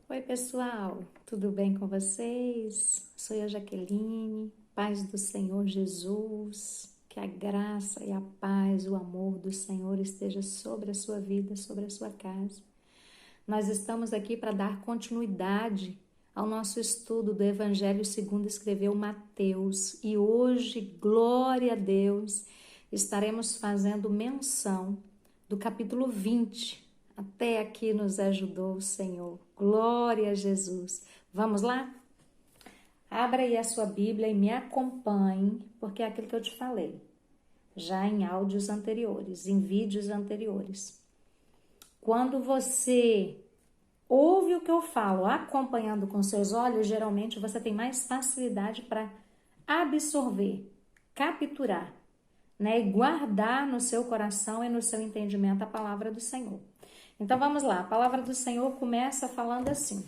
Oi, pessoal, tudo bem com vocês? Sou eu, Jaqueline, paz do Senhor Jesus, que a graça e a paz, o amor do Senhor esteja sobre a sua vida, sobre a sua casa. Nós estamos aqui para dar continuidade ao nosso estudo do Evangelho segundo escreveu Mateus e hoje, glória a Deus, estaremos fazendo menção do capítulo 20. Até aqui nos ajudou o Senhor. Glória a Jesus. Vamos lá? Abra aí a sua Bíblia e me acompanhe, porque é aquilo que eu te falei, já em áudios anteriores, em vídeos anteriores. Quando você ouve o que eu falo acompanhando com seus olhos, geralmente você tem mais facilidade para absorver, capturar, né? E guardar no seu coração e no seu entendimento a palavra do Senhor. Então vamos lá, a palavra do Senhor começa falando assim.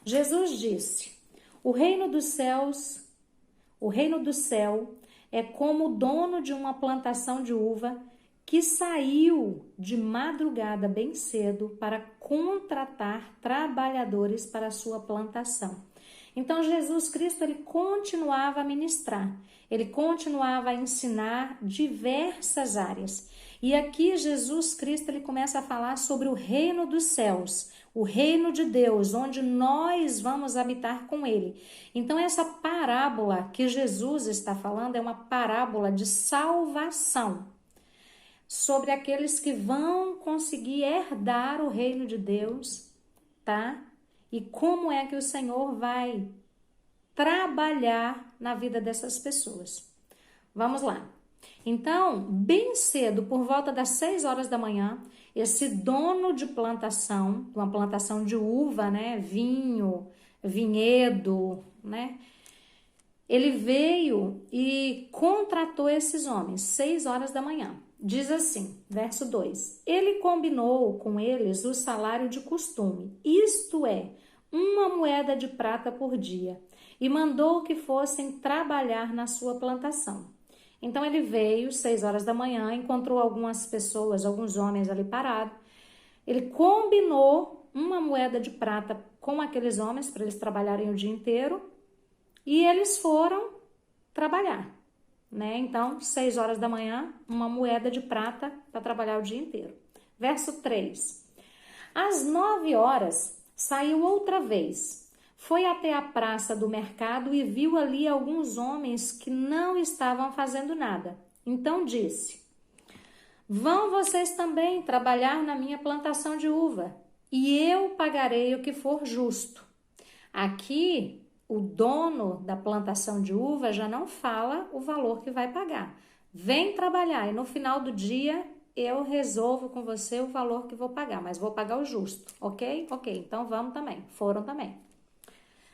Jesus disse: O reino dos céus, o reino do céu é como o dono de uma plantação de uva que saiu de madrugada bem cedo para contratar trabalhadores para a sua plantação. Então Jesus Cristo ele continuava a ministrar, ele continuava a ensinar diversas áreas. E aqui Jesus Cristo ele começa a falar sobre o reino dos céus, o reino de Deus, onde nós vamos habitar com ele. Então essa parábola que Jesus está falando é uma parábola de salvação sobre aqueles que vão conseguir herdar o reino de Deus, tá? E como é que o Senhor vai trabalhar na vida dessas pessoas. Vamos lá. Então, bem cedo, por volta das 6 horas da manhã, esse dono de plantação, uma plantação de uva, né, vinho, vinhedo, né, ele veio e contratou esses homens, 6 horas da manhã. Diz assim, verso 2: Ele combinou com eles o salário de costume, isto é, uma moeda de prata por dia, e mandou que fossem trabalhar na sua plantação. Então ele veio, 6 horas da manhã, encontrou algumas pessoas, alguns homens ali parados. Ele combinou uma moeda de prata com aqueles homens para eles trabalharem o dia inteiro e eles foram trabalhar, né? Então, 6 horas da manhã, uma moeda de prata para trabalhar o dia inteiro. Verso 3. Às 9 horas, saiu outra vez. Foi até a praça do mercado e viu ali alguns homens que não estavam fazendo nada. Então disse: Vão vocês também trabalhar na minha plantação de uva, e eu pagarei o que for justo. Aqui, o dono da plantação de uva já não fala o valor que vai pagar. Vem trabalhar e no final do dia eu resolvo com você o valor que vou pagar, mas vou pagar o justo, ok? Ok, então vamos também. Foram também.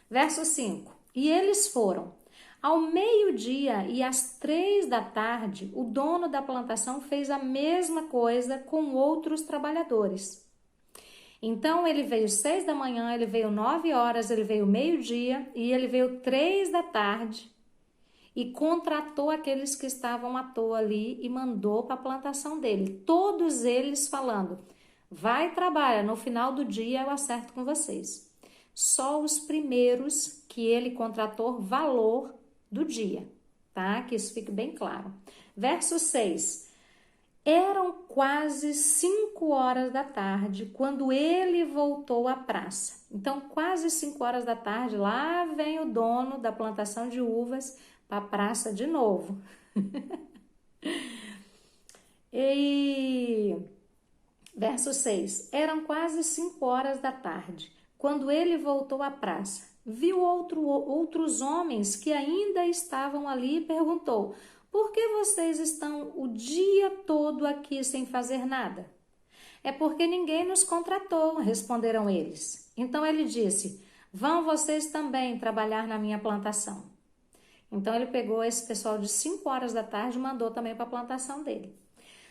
Verso 5. E eles foram. Ao meio-dia e às 3 da tarde, o dono da plantação fez a mesma coisa com outros trabalhadores. Então ele veio 6 da manhã, ele veio 9 horas, ele veio meio-dia e ele veio 3 da tarde e contratou aqueles que estavam à toa ali e mandou para a plantação dele. Todos eles falando: vai trabalhar, no final do dia eu acerto com vocês. Só os primeiros que ele contratou valor do dia, tá? Que isso fique bem claro. Verso 6. Eram quase 5 horas da tarde quando ele voltou à praça. Então, quase 5 horas da tarde, lá vem o dono da plantação de uvas para a praça de novo. E verso 6. Eram quase 5 horas da tarde quando ele voltou à praça. Viu outros homens que ainda estavam ali e perguntou: Por que vocês estão o dia todo aqui sem fazer nada? É porque ninguém nos contratou, responderam eles. Então ele disse: Vão vocês também trabalhar na minha plantação. Então ele pegou esse pessoal de 5 horas da tarde e mandou também para a plantação dele.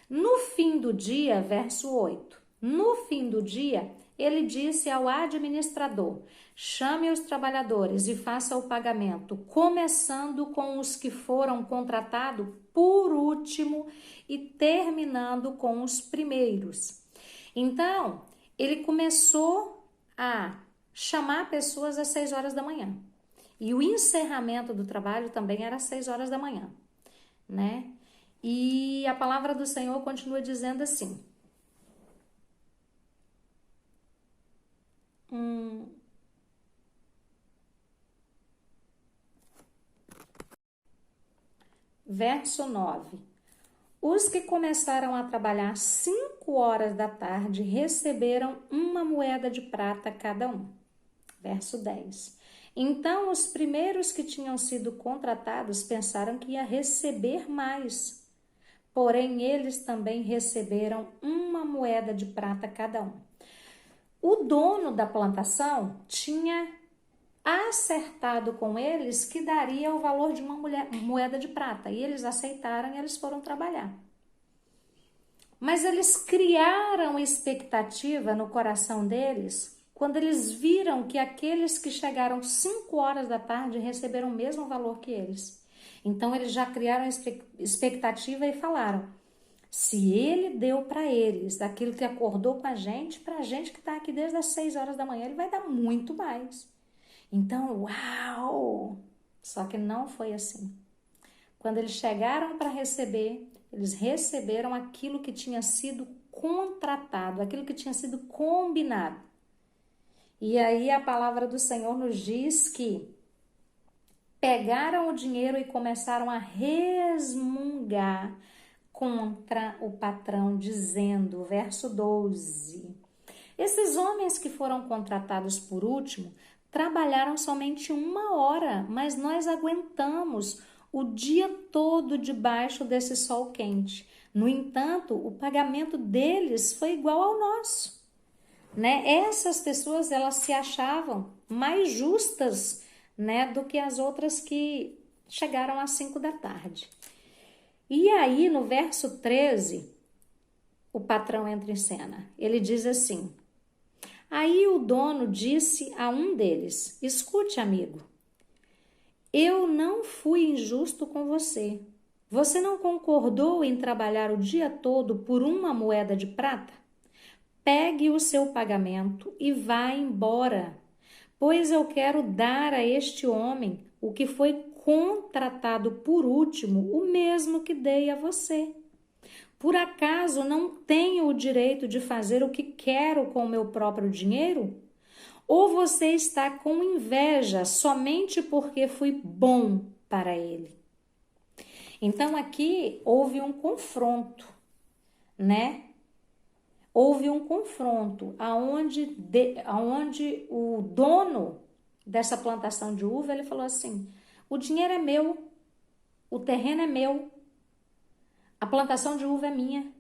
No fim do dia, verso 8, no fim do dia, ele disse ao administrador: chame os trabalhadores e faça o pagamento, começando com os que foram contratados por último e terminando com os primeiros. Então, ele começou a chamar pessoas às 6 horas da manhã. E o encerramento do trabalho também era às 6 horas da manhã, né? E a palavra do Senhor continua dizendo assim. Verso 9. Os que começaram a trabalhar 5 horas da tarde receberam 1 moeda de prata cada um. Verso 10. Então os primeiros que tinham sido contratados pensaram que ia receber mais. Porém, eles também receberam 1 moeda de prata cada um. O dono da plantação tinha acertado com eles que daria o valor de 1 moeda de prata. E eles aceitaram e eles foram trabalhar. Mas eles criaram expectativa no coração deles quando eles viram que aqueles que chegaram 5 horas da tarde receberam o mesmo valor que eles. Então eles já criaram expectativa e falaram: se ele deu para eles daquilo que acordou com a gente, para a gente que está aqui desde as 6 horas da manhã, ele vai dar muito mais. Então, uau! Só que não foi assim. Quando eles chegaram para receber, eles receberam aquilo que tinha sido contratado, aquilo que tinha sido combinado. E aí a palavra do Senhor nos diz que pegaram o dinheiro e começaram a resmungar contra o patrão, dizendo, verso 12: esses homens que foram contratados por último trabalharam somente 1 hora, mas nós aguentamos o dia todo debaixo desse sol quente. No entanto, o pagamento deles foi igual ao nosso, né? Essas pessoas, elas se achavam mais justas, né, do que as outras que chegaram às 5 da tarde. E aí, no verso 13, o patrão entra em cena. Ele diz assim: aí o dono disse a um deles: escute, amigo, eu não fui injusto com você. Você não concordou em trabalhar o dia todo por 1 moeda de prata? Pegue o seu pagamento e vá embora, pois eu quero dar a este homem o que foi contratado por último, o mesmo que dei a você. Por acaso não tenho o direito de fazer o que quero com o meu próprio dinheiro? Ou você está com inveja somente porque fui bom para ele? Então aqui houve um confronto, né? Houve um confronto aonde o dono dessa plantação de uva, ele falou assim: o dinheiro é meu, o terreno é meu, a plantação de uva é minha.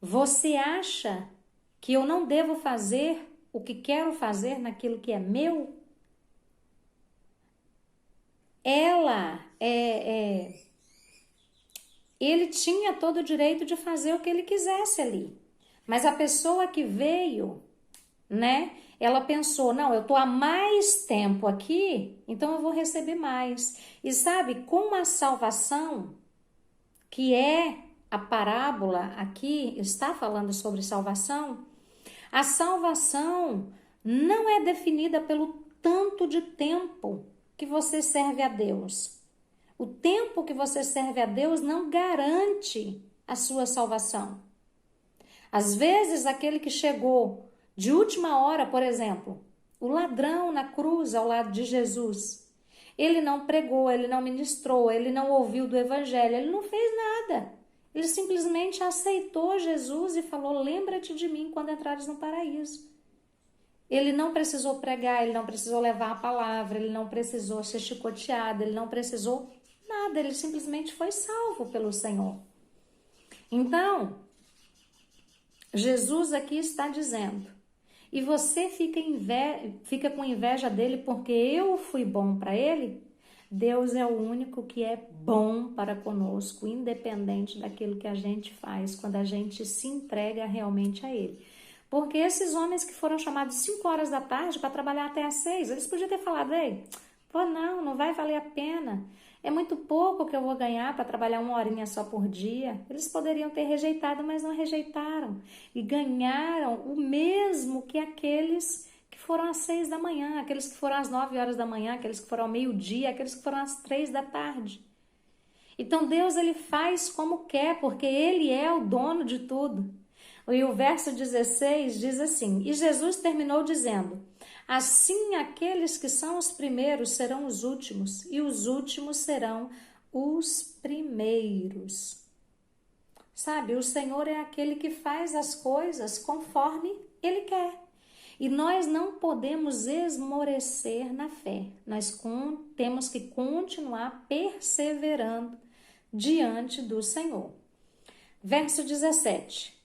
Você acha que eu não devo fazer o que quero fazer naquilo que é meu? Ele tinha todo o direito de fazer o que ele quisesse ali. Mas a pessoa que veio, né? Ela pensou, não, eu tô há mais tempo aqui, então eu vou receber mais. E sabe, com a salvação, que é a parábola aqui, está falando sobre salvação, a salvação não é definida pelo tanto de tempo que você serve a Deus. O tempo que você serve a Deus não garante a sua salvação. Às vezes, aquele que chegou de última hora, por exemplo, o ladrão na cruz ao lado de Jesus, ele não pregou, ele não ministrou, ele não ouviu do evangelho, ele não fez nada. Ele simplesmente aceitou Jesus e falou: lembra-te de mim quando entrares no paraíso. Ele não precisou pregar, ele não precisou levar a palavra, ele não precisou ser chicoteado, ele não precisou nada, ele simplesmente foi salvo pelo Senhor. Então, Jesus aqui está dizendo: e você fica com inveja dele porque eu fui bom para ele? Deus é o único que é bom para conosco, independente daquilo que a gente faz, quando a gente se entrega realmente a ele. Porque esses homens que foram chamados 5 horas da tarde para trabalhar até às 6, eles podiam ter falado: ei, pô, não vai valer a pena. É muito pouco que eu vou ganhar para trabalhar 1 horinha só por dia. Eles poderiam ter rejeitado, mas não rejeitaram. E ganharam o mesmo que aqueles que foram às 6 da manhã, aqueles que foram às 9 horas da manhã, aqueles que foram ao meio-dia, aqueles que foram às 3 da tarde. Então Deus, ele faz como quer, porque ele é o dono de tudo. E o verso 16 diz assim: e Jesus terminou dizendo: assim aqueles que são os primeiros serão os últimos, e os últimos serão os primeiros. Sabe, o Senhor é aquele que faz as coisas conforme Ele quer. E nós não podemos esmorecer na fé. Nós temos que continuar perseverando diante do Senhor. Verso 17.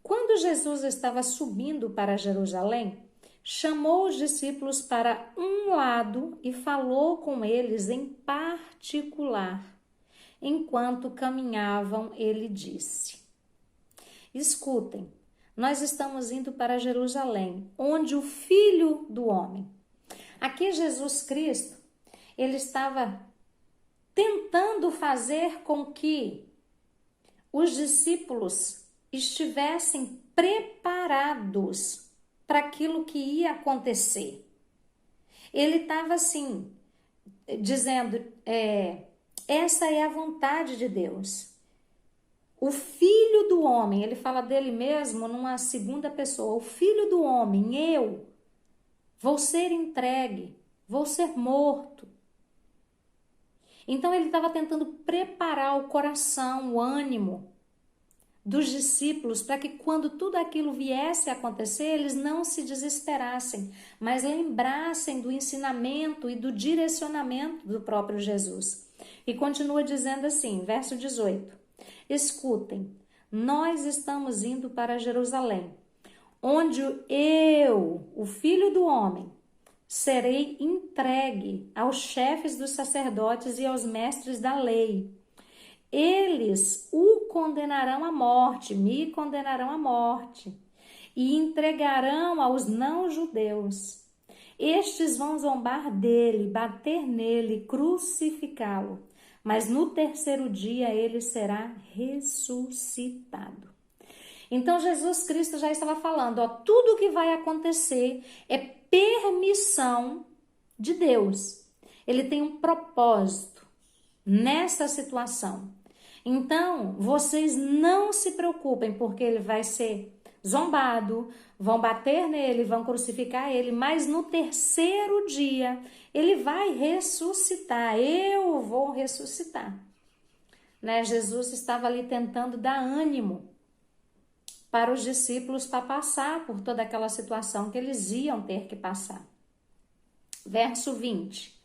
Quando Jesus estava subindo para Jerusalém, chamou os discípulos para um lado e falou com eles em particular. Enquanto caminhavam, ele disse: escutem, nós estamos indo para Jerusalém, onde o Filho do Homem. Aqui Jesus Cristo, ele estava tentando fazer com que os discípulos estivessem preparados para aquilo que ia acontecer. Ele estava assim, dizendo, essa é a vontade de Deus. O Filho do Homem, ele fala dele mesmo numa segunda pessoa, o Filho do Homem, eu vou ser entregue, vou ser morto. Então ele estava tentando preparar o coração, o ânimo dos discípulos para que quando tudo aquilo viesse a acontecer, eles não se desesperassem, mas lembrassem do ensinamento e do direcionamento do próprio Jesus. E continua dizendo assim, verso 18: escutem, nós estamos indo para Jerusalém, onde eu, o Filho do Homem, serei entregue aos chefes dos sacerdotes e aos mestres da lei. Eles o condenarão à morte, me condenarão à morte, e entregarão aos não-judeus. Estes vão zombar dele, bater nele, crucificá-lo, mas no terceiro dia ele será ressuscitado. Então Jesus Cristo já estava falando, tudo o que vai acontecer é permissão de Deus. Ele tem um propósito nessa situação. Então, vocês não se preocupem, porque ele vai ser zombado, vão bater nele, vão crucificar ele, mas no terceiro dia ele vai ressuscitar, eu vou ressuscitar. Né? Jesus estava ali tentando dar ânimo para os discípulos para passar por toda aquela situação que eles iam ter que passar. Verso 20.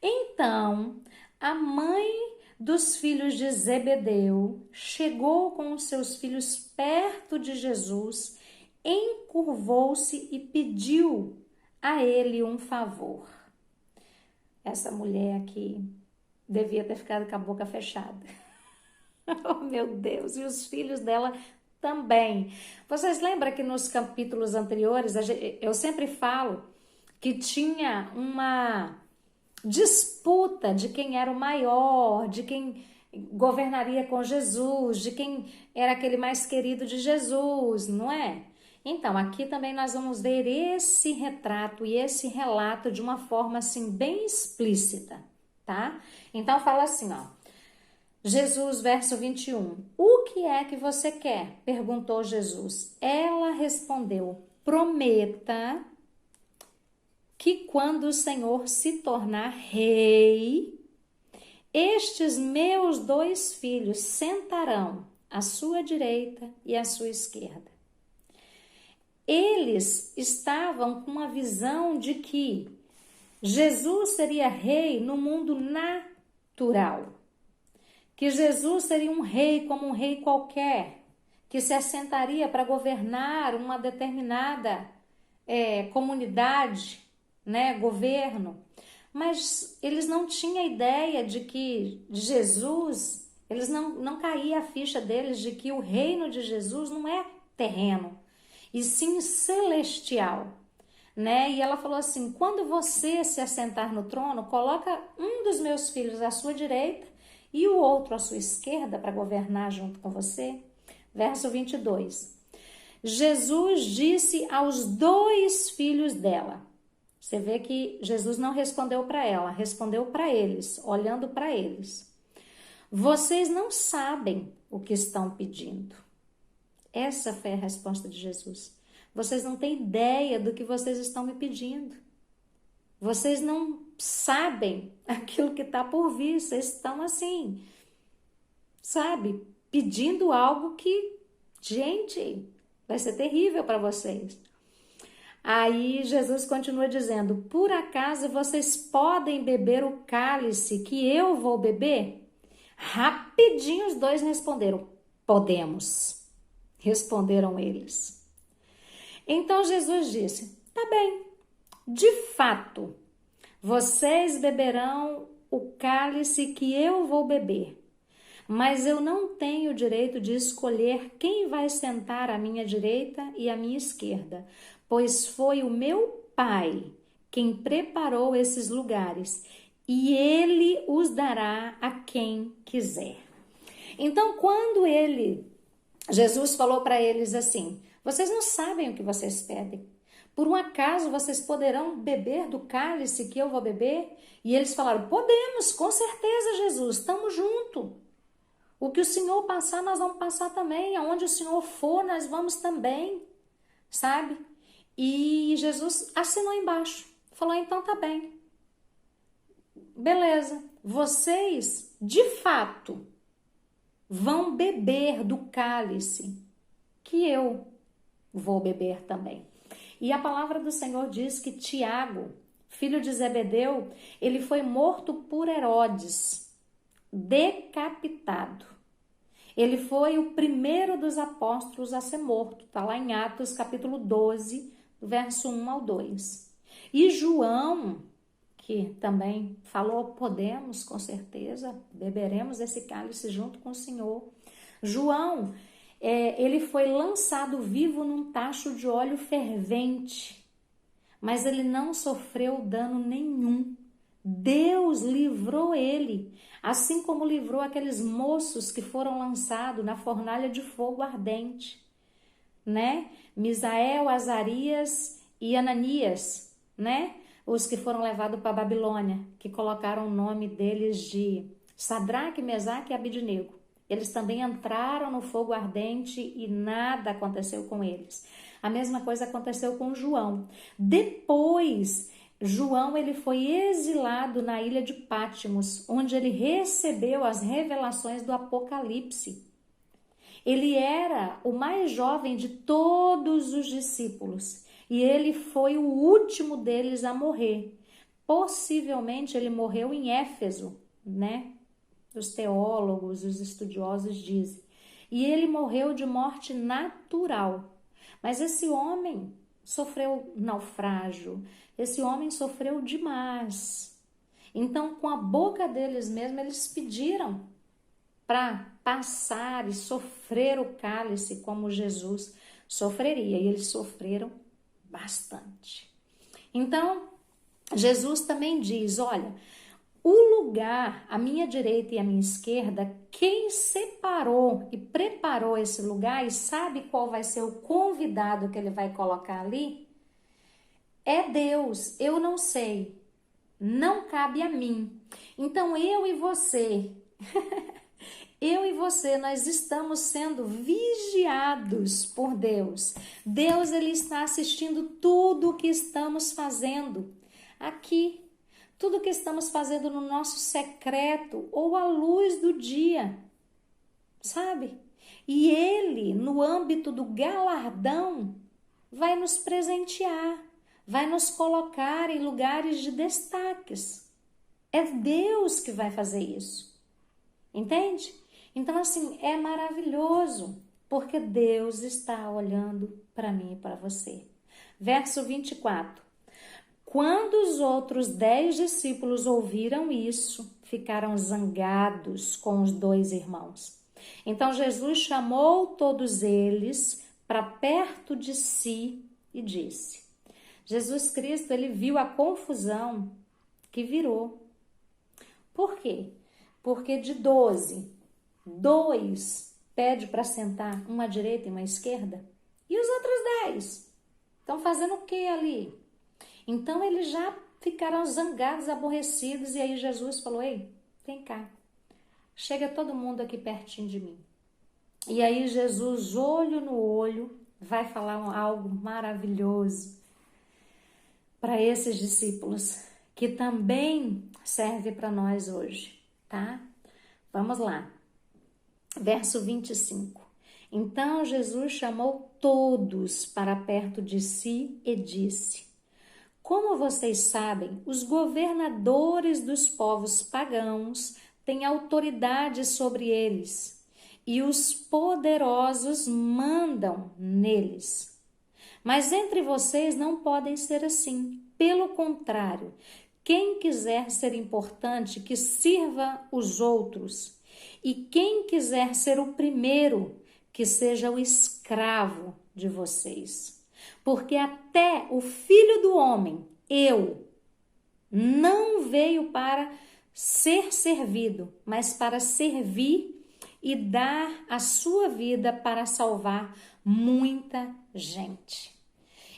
Então, a mãe dos filhos de Zebedeu chegou com os seus filhos perto de Jesus, encurvou-se e pediu a ele um favor. Essa mulher aqui devia ter ficado com a boca fechada. Oh, meu Deus! E os filhos dela também. Vocês lembram que nos capítulos anteriores, eu sempre falo que tinha uma disputa de quem era o maior, de quem governaria com Jesus, de quem era aquele mais querido de Jesus, não é? Então, aqui também nós vamos ver esse retrato e esse relato de uma forma assim bem explícita, tá? Então, fala assim, ó. Jesus, verso 21. O que é que você quer? Perguntou Jesus. Ela respondeu, prometa que quando o Senhor se tornar rei, estes meus 2 filhos sentarão à sua direita e à sua esquerda. Eles estavam com uma visão de que Jesus seria rei no mundo natural, que Jesus seria um rei como um rei qualquer, que se assentaria para governar uma determinada comunidade, né, governo, mas eles não tinham ideia de que Jesus, eles não caía a ficha deles de que o reino de Jesus não é terreno, e sim celestial, né? E ela falou assim, quando você se assentar no trono, coloca um dos meus filhos à sua direita e o outro à sua esquerda para governar junto com você. Verso 22. Jesus disse aos 2 filhos dela. Você vê que Jesus não respondeu para ela, respondeu para eles, olhando para eles. Vocês não sabem o que estão pedindo. Essa foi a resposta de Jesus. Vocês não têm ideia do que vocês estão me pedindo. Vocês não sabem aquilo que está por vir. Vocês estão assim, sabe, pedindo algo que, gente, vai ser terrível para vocês. Aí Jesus continua dizendo: por acaso vocês podem beber o cálice que eu vou beber? Rapidinho os 2 responderam: podemos. Responderam eles. Então Jesus disse: tá bem, de fato, vocês beberão o cálice que eu vou beber, mas eu não tenho o direito de escolher quem vai sentar à minha direita e à minha esquerda, pois foi o meu Pai quem preparou esses lugares e Ele os dará a quem quiser. Então, quando Jesus falou para eles assim: vocês não sabem o que vocês pedem. Por um acaso vocês poderão beber do cálice que eu vou beber? E eles falaram: podemos, com certeza, Jesus, estamos juntos. O que o Senhor passar, nós vamos passar também. Aonde o Senhor for, nós vamos também, sabe? E Jesus assinou embaixo. Falou: então tá bem. Beleza. Vocês, de fato, vão beber do cálice que eu vou beber também. E a palavra do Senhor diz que Tiago, filho de Zebedeu, ele foi morto por Herodes, decapitado. Ele foi o primeiro dos apóstolos a ser morto. Está lá em Atos capítulo 12, verso 1 ao 2. E João, que também falou: podemos, com certeza, beberemos esse cálice junto com o Senhor. João, ele foi lançado vivo num tacho de óleo fervente, mas ele não sofreu dano nenhum. Deus livrou ele, assim como livrou aqueles moços que foram lançados na fornalha de fogo ardente, né? Misael, Azarias e Ananias, né? Os que foram levados para a Babilônia, que colocaram o nome deles de Sadraque, Mesaque e Abidnego. Eles também entraram no fogo ardente e nada aconteceu com eles. A mesma coisa aconteceu com João. Depois, João ele foi exilado na ilha de Patmos, onde ele recebeu as revelações do Apocalipse. Ele era o mais jovem de todos os discípulos e ele foi o último deles a morrer. Possivelmente ele morreu em Éfeso, né? Os teólogos, os estudiosos dizem. E ele morreu de morte natural. Mas esse homem sofreu naufrágio, esse homem sofreu demais. Então, com a boca deles mesmo, eles pediram para passar e sofrer o cálice como Jesus sofreria. E eles sofreram bastante. Então, Jesus também diz: olha, o lugar, à minha direita e à minha esquerda, quem separou e preparou esse lugar e sabe qual vai ser o convidado que ele vai colocar ali, é Deus. Eu não sei, não cabe a mim. Então eu e você, nós estamos sendo vigiados por Deus. Deus, ele está assistindo tudo o que estamos fazendo aqui. Tudo que estamos fazendo no nosso secreto ou à luz do dia, sabe? E Ele, no âmbito do galardão, vai nos presentear, vai nos colocar em lugares de destaques. É Deus que vai fazer isso, entende? Então, assim, é maravilhoso, porque Deus está olhando para mim e para você. Verso 24. Quando os outros 10 discípulos ouviram isso, ficaram zangados com os 2 irmãos. Então Jesus chamou todos eles para perto de si e disse: Jesus Cristo, ele viu a confusão que virou. Por quê? Porque de 12, 2 pede para sentar uma à direita e uma à esquerda E os outros 10? Estão fazendo o que ali? Então eles já ficaram zangados, aborrecidos, e aí Jesus falou: ei, vem cá, chega todo mundo aqui pertinho de mim. E aí Jesus, olho no olho, vai falar algo maravilhoso para esses discípulos, que também serve para nós hoje, tá? Vamos lá. Verso 25. Então Jesus chamou todos para perto de si e disse: como vocês sabem, os governadores dos povos pagãos têm autoridade sobre eles, e os poderosos mandam neles. Mas entre vocês não podem ser assim. Pelo contrário, quem quiser ser importante, que sirva os outros. E quem quiser ser o primeiro, que seja o escravo de vocês. Porque até o Filho do Homem, não veio para ser servido, mas para servir e dar a sua vida para salvar muita gente.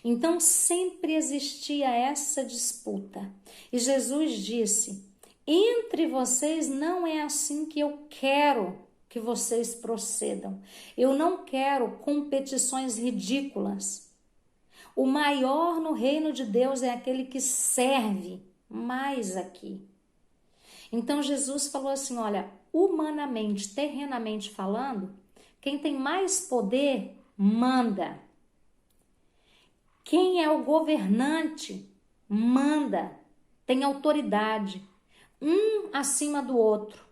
Então sempre existia essa disputa. E Jesus disse: entre vocês não é assim que eu quero que vocês procedam. Eu não quero competições ridículas. O maior no reino de Deus é aquele que serve mais aqui. Então Jesus falou assim: olha, humanamente, terrenamente falando, quem tem mais poder manda. Quem é o governante manda, tem autoridade, um acima do outro.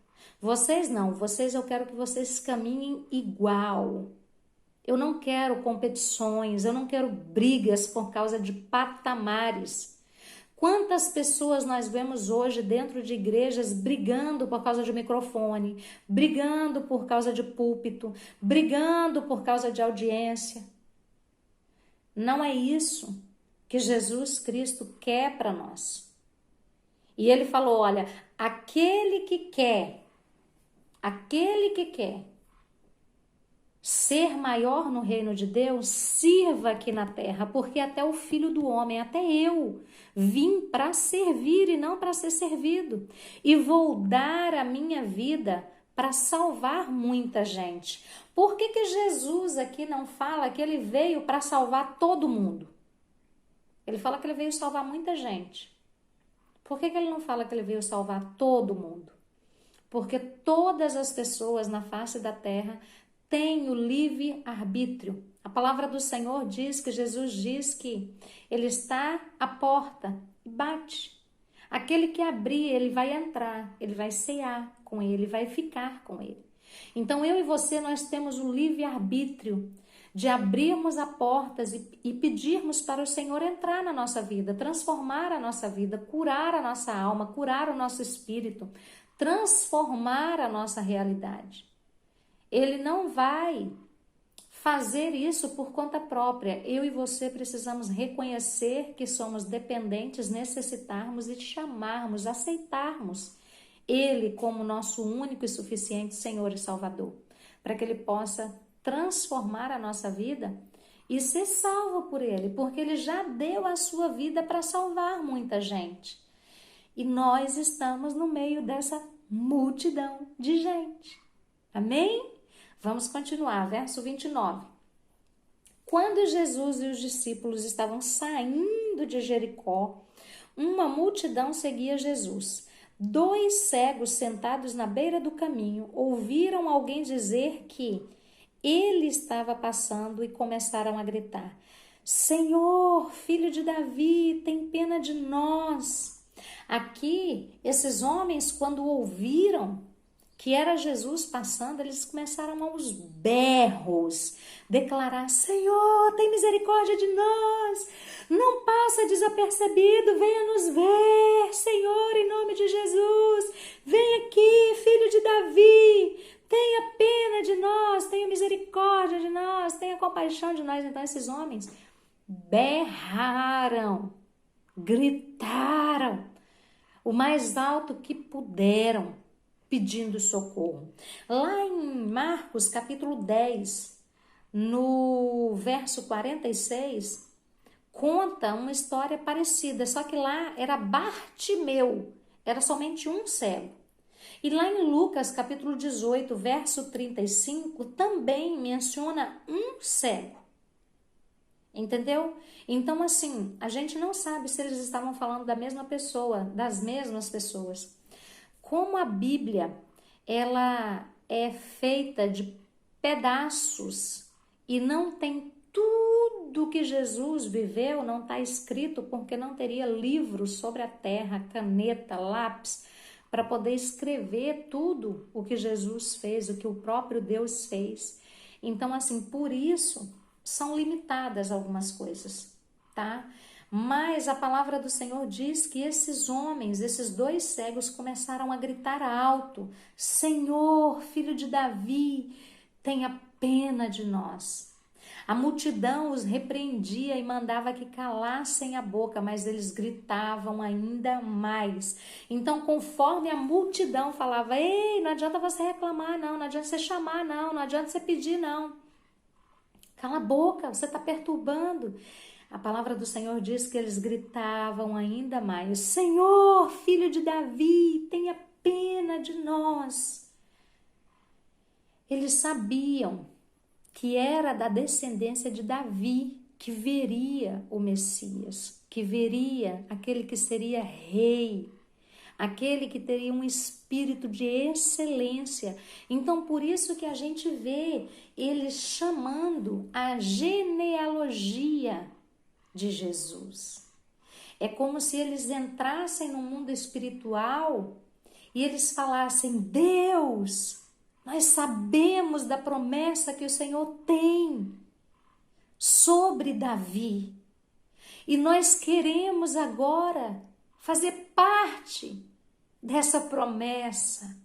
Vocês não, eu quero que vocês caminhem igual. Eu não quero competições, eu não quero brigas por causa de patamares. Quantas pessoas nós vemos hoje dentro de igrejas brigando por causa de microfone, brigando por causa de púlpito, brigando por causa de audiência. Não é isso que Jesus Cristo quer para nós. E ele falou: olha, aquele que quer ser maior no reino de Deus, sirva aqui na terra, porque até o Filho do Homem, até eu, vim para servir e não para ser servido. E vou dar a minha vida para salvar muita gente. Por que Jesus aqui não fala que ele veio para salvar todo mundo? Ele fala que ele veio salvar muita gente. Por que ele não fala que ele veio salvar todo mundo? Porque todas as pessoas na face da terra têm o livre-arbítrio. A palavra do Senhor diz que Jesus diz que ele está à porta e bate. Aquele que abrir, ele vai entrar, ele vai cear com ele, vai ficar com ele. Então eu e você, nós temos o livre-arbítrio de abrirmos as portas e pedirmos para o Senhor entrar na nossa vida, transformar a nossa vida, curar a nossa alma, curar o nosso espírito, transformar a nossa realidade. Ele não vai fazer isso por conta própria. Eu e você precisamos reconhecer que somos dependentes, necessitarmos e chamarmos, aceitarmos Ele como nosso único e suficiente Senhor e Salvador, para que Ele possa transformar a nossa vida e ser salvo por Ele, porque Ele já deu a sua vida para salvar muita gente. E nós estamos no meio dessa multidão de gente. Amém? Vamos continuar, verso 29. Quando Jesus e os discípulos estavam saindo de Jericó, uma multidão seguia Jesus. 2 cegos sentados na beira do caminho ouviram alguém dizer que ele estava passando e começaram a gritar: Senhor, filho de Davi, tem pena de nós. Aqui, esses homens, quando ouviram que era Jesus passando, eles começaram aos berros, declarar: Senhor, tem misericórdia de nós, não passa desapercebido, venha nos ver, Senhor, em nome de Jesus, vem aqui, filho de Davi, tenha pena de nós, tenha misericórdia de nós, tenha compaixão de nós. Então esses homens berraram, gritaram, o mais alto que puderam, pedindo socorro. Lá em Marcos capítulo 10, no verso 46, conta uma história parecida, só que lá era Bartimeu, era somente um cego. E lá em Lucas, capítulo 18, verso 35, também menciona um cego. Entendeu? Então, assim, a gente não sabe se eles estavam falando da mesma pessoa, das mesmas pessoas. Como a Bíblia, ela é feita de pedaços e não tem tudo que Jesus viveu, não está escrito, porque não teria livros sobre a terra, caneta, lápis, para poder escrever tudo o que Jesus fez, o que o próprio Deus fez. Então, assim, por isso são limitadas algumas coisas, tá? Mas a palavra do Senhor diz que esses homens, esses dois cegos, começaram a gritar alto: Senhor, filho de Davi, tenha pena de nós. A multidão os repreendia e mandava que calassem a boca, mas eles gritavam ainda mais. Então, conforme a multidão falava: ei, não adianta você reclamar, não adianta você chamar, não adianta você pedir, não. Cala a boca, você está perturbando. A palavra do Senhor diz que eles gritavam ainda mais: Senhor, filho de Davi, tenha pena de nós. Eles sabiam que era da descendência de Davi que veria o Messias, que veria aquele que seria rei, aquele que teria um espírito de excelência. Então, por isso que a gente vê eles chamando a genealogia de Jesus. É como se eles entrassem no mundo espiritual e eles falassem: Deus, nós sabemos da promessa que o Senhor tem sobre Davi e nós queremos agora fazer parte dessa promessa.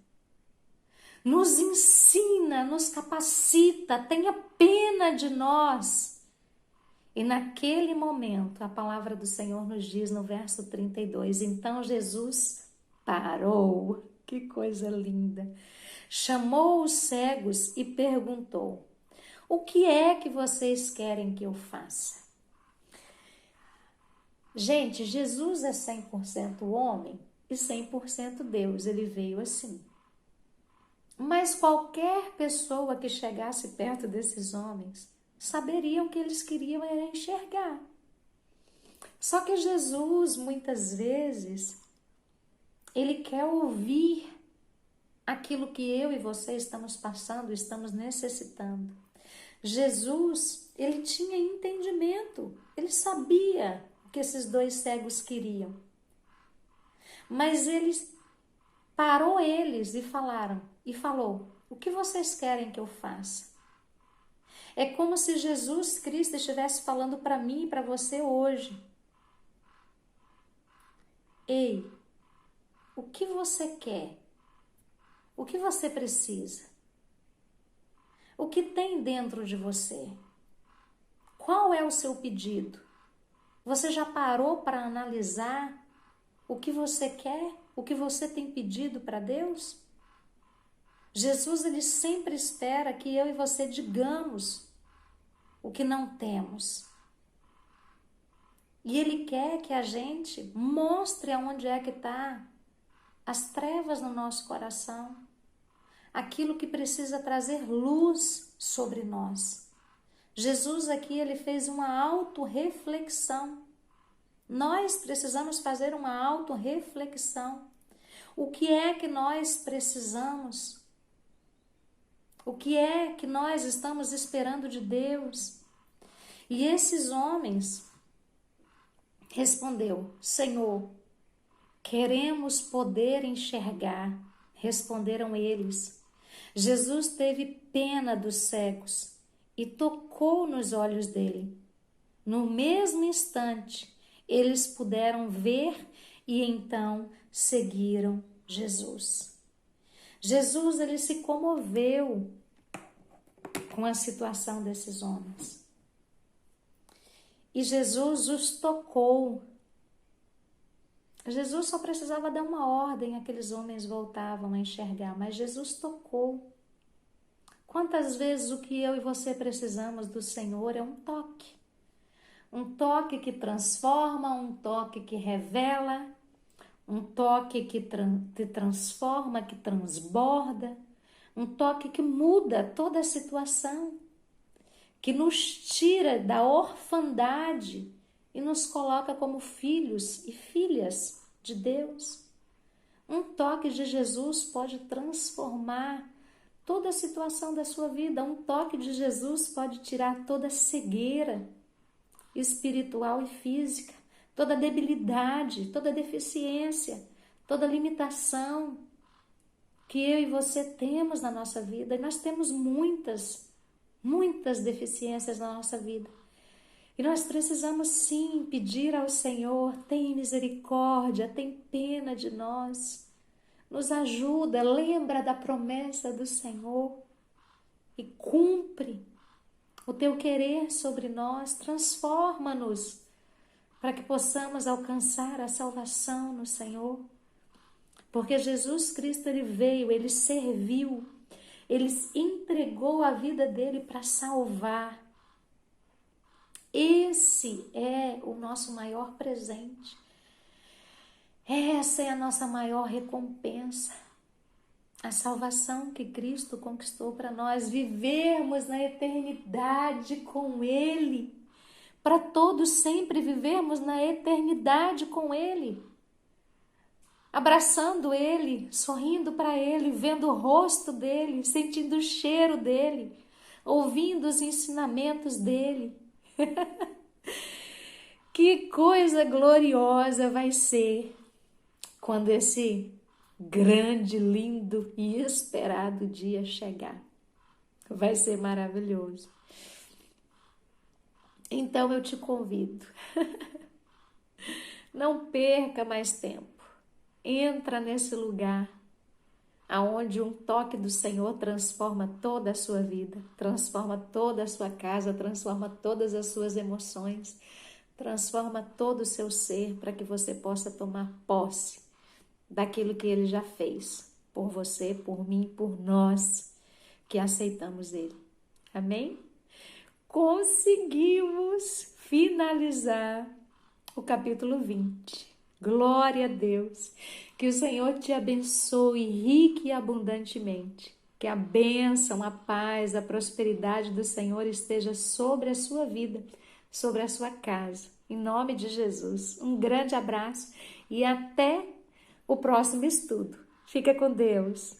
Nos ensina, nos capacita, tenha pena de nós. E naquele momento, a palavra do Senhor nos diz no verso 32, então Jesus parou. Que coisa linda! Chamou os cegos e perguntou: o que é que vocês querem que eu faça? Gente, Jesus é 100% homem e 100% Deus, ele veio assim. Mas qualquer pessoa que chegasse perto desses homens saberiam que eles queriam era enxergar. Só que Jesus, muitas vezes, ele quer ouvir aquilo que eu e você estamos passando, estamos necessitando. Jesus, ele tinha entendimento, ele sabia o que esses dois cegos queriam. Mas ele parou eles e falou: o que vocês querem que eu faça? É como se Jesus Cristo estivesse falando para mim e para você hoje. Ei, o que você quer? O que você precisa? O que tem dentro de você? Qual é o seu pedido? Você já parou para analisar o que você quer? O que você tem pedido para Deus? Jesus, ele sempre espera que eu e você digamos o que não temos. E ele quer que a gente mostre aonde é que está as trevas no nosso coração, aquilo que precisa trazer luz sobre nós. Jesus aqui, ele fez uma autorreflexão. Nós precisamos fazer uma autorreflexão. O que é que nós precisamos? O que é que nós estamos esperando de Deus? E esses homens respondeu: Senhor, queremos poder enxergar. Responderam eles. Jesus teve pena dos cegos e tocou nos olhos dele. No mesmo instante, eles puderam ver e então seguiram Jesus. Jesus, ele se comoveu com a situação desses homens. E Jesus os tocou. Jesus só precisava dar uma ordem, aqueles homens voltavam a enxergar, mas Jesus tocou. Quantas vezes o que eu e você precisamos do Senhor é um toque. Um toque que transforma, um toque que revela, um toque que transforma, que transborda, um toque que muda toda a situação, que nos tira da orfandade e nos coloca como filhos e filhas de Deus. Um toque de Jesus pode transformar toda a situação da sua vida. Um toque de Jesus pode tirar toda a cegueira espiritual e física, toda a debilidade, toda a deficiência, toda a limitação que eu e você temos na nossa vida. E nós temos muitas deficiências na nossa vida. E nós precisamos sim pedir ao Senhor, tem misericórdia, tem pena de nós, nos ajuda, lembra da promessa do Senhor e cumpre o teu querer sobre nós, transforma-nos para que possamos alcançar a salvação no Senhor. Porque Jesus Cristo, ele veio, ele serviu, ele entregou a vida dele para salvar. Esse é o nosso maior presente. Essa é a nossa maior recompensa. A salvação que Cristo conquistou para nós, vivermos na eternidade com Ele. Para todos sempre vivermos na eternidade com Ele. Abraçando Ele, sorrindo para Ele, vendo o rosto dEle, sentindo o cheiro dEle, ouvindo os ensinamentos dEle. Que coisa gloriosa vai ser quando esse grande, lindo e esperado dia chegar. Vai ser maravilhoso. Então eu te convido. Não perca mais tempo. Entra nesse lugar aonde um toque do Senhor transforma toda a sua vida, transforma toda a sua casa, transforma todas as suas emoções, transforma todo o seu ser para que você possa tomar posse daquilo que Ele já fez por você, por mim, por nós que aceitamos Ele. Amém? Conseguimos finalizar o capítulo 20. Glória a Deus. Que o Senhor te abençoe rique e abundantemente. Que a bênção, a paz, a prosperidade do Senhor esteja sobre a sua vida, sobre a sua casa. Em nome de Jesus. Um grande abraço e até o próximo estudo. Fica com Deus.